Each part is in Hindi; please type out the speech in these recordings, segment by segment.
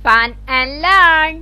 fun and learn.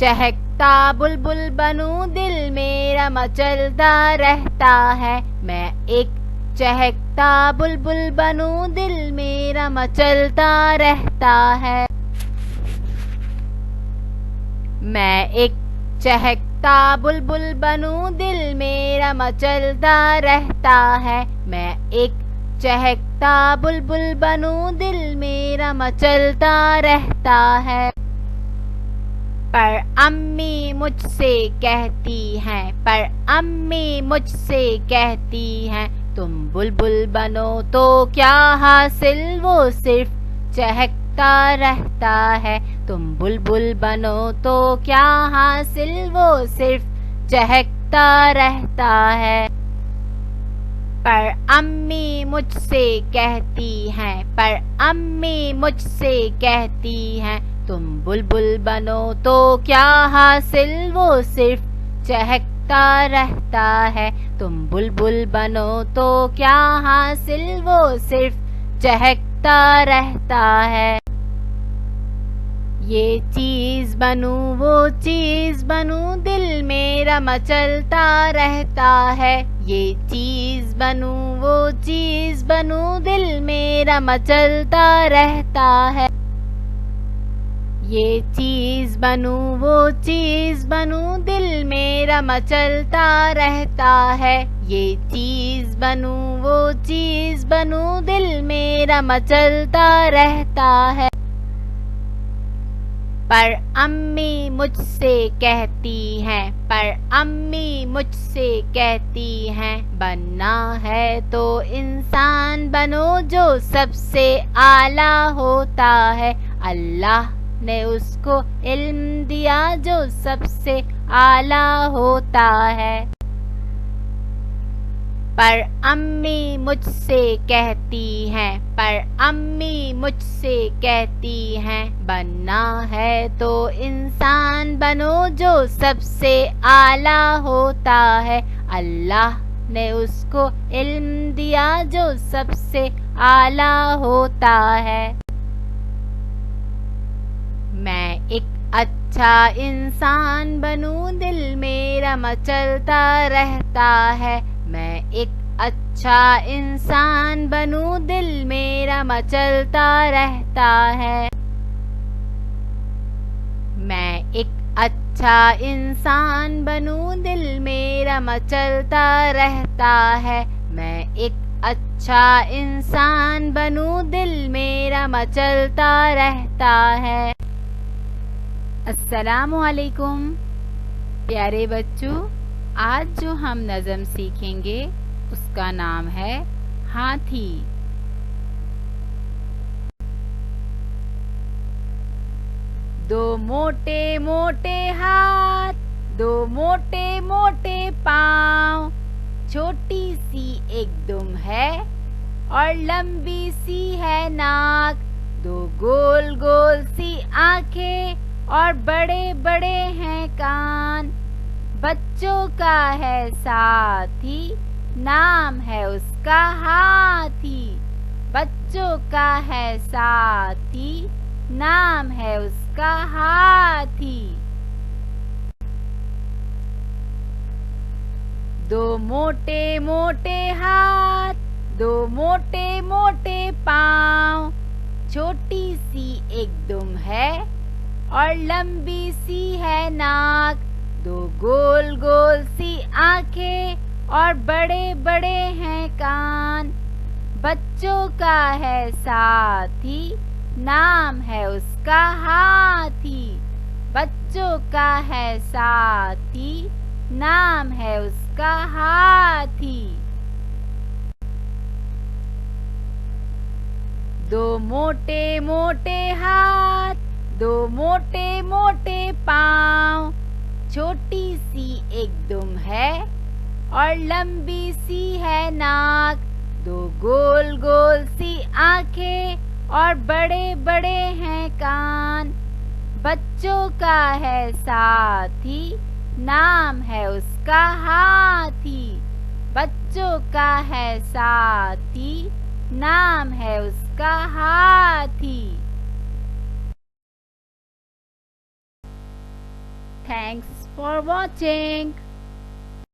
चहकता बुलबुल बनूं दिल मेरा मचलता रहता है। मैं एक चहकता बुलबुल बनूं दिल मेरा मचलता रहता है। मैं एक चहकता बुलबुल बनूं दिल मेरा मचलता रहता है। मैं एक चहकता बुलबुल बनूं दिल मेरा मचलता रहता है। पर अम्मी मुझसे कहती हैं, पर अम्मी मुझसे कहती हैं, तुम बुलबुल बनो तो क्या हासिल, वो सिर्फ चहकता रहता है। तुम बुलबुल बनो तो क्या हासिल, वो सिर्फ चहकता रहता है। पर अम्मी मुझसे कहती हैं, पर अम्मी मुझसे कहती हैं, तुम बुलबुल बनो तो क्या हासिल, वो सिर्फ चहकता रहता है। तुम बुलबुल बनो तो क्या हासिल, वो सिर्फ चहकता रहता है। ये चीज़ बनूं वो चीज़ बनूं दिल मेरा मचलता रहता है। ये चीज़ बनूं वो चीज़ बनूं दिल मेरा मचलता रहता है। ये चीज़ बनूं वो चीज़ बनूं दिल मेरा मचलता रहता है। ये चीज़ बनूं वो चीज़ बनूं दिल मेरा मचलता रहता है। पर अम्मी मुझसे कहती हैं, पर अम्मी मुझसे कहती हैं, बनना है तो इंसान बनो जो सबसे आला होता है। अल्लाह ने उसको इल्म दिया जो सबसे आला होता है। पर अम्मी मुझसे कहती हैं, पर अम्मी मुझसे कहती हैं, बनना है तो इंसान बनो जो सबसे आला होता है। अल्लाह ने उसको इल्म दिया जो सबसे आला होता है। मैं एक अच्छा इंसान बनूं दिल मेरा मचलता रहता है। मैं एक अच्छा इंसान बनूं दिल मेरा मचलता रहता है। मैं एक अच्छा इंसान बनूं दिल मेरा मचलता रहता है। मैं एक अच्छा इंसान बनूं दिल मेरा मचलता रहता है। अस्सलामु अलैकुम प्यारे बच्चों, आज जो हम नज़म सीखेंगे उसका नाम है हाथी। दो मोटे मोटे हाथ, दो मोटे मोटे पाँव, छोटी सी एक दुम है और लंबी सी है नाक। दो गोल गोल सी आंखें और बड़े बड़े हैं कान। बच्चों का है साथी, नाम है उसका हाथी। बच्चों का है साथी, नाम है उसका हाथी। दो मोटे मोटे हाथ, दो मोटे मोटे पाँव, छोटी सी एक दुम है और लंबी सी है नाक। दो गोल गोल सी आंखें और बड़े बड़े हैं कान। बच्चों का है साथी, नाम है उसका हाथी। बच्चों का है साथी, नाम है उसका हाथी। दो मोटे मोटे हाथ, दो मोटे मोटे पाँव, छोटी सी एक दुम है और लंबी सी है नाक। दो गोल गोल सी आंखें और बड़े बड़े हैं कान। बच्चों का है साथी, नाम है उसका हाथी। बच्चों का है साथी, नाम है उसका हाथी। Thanks for watching.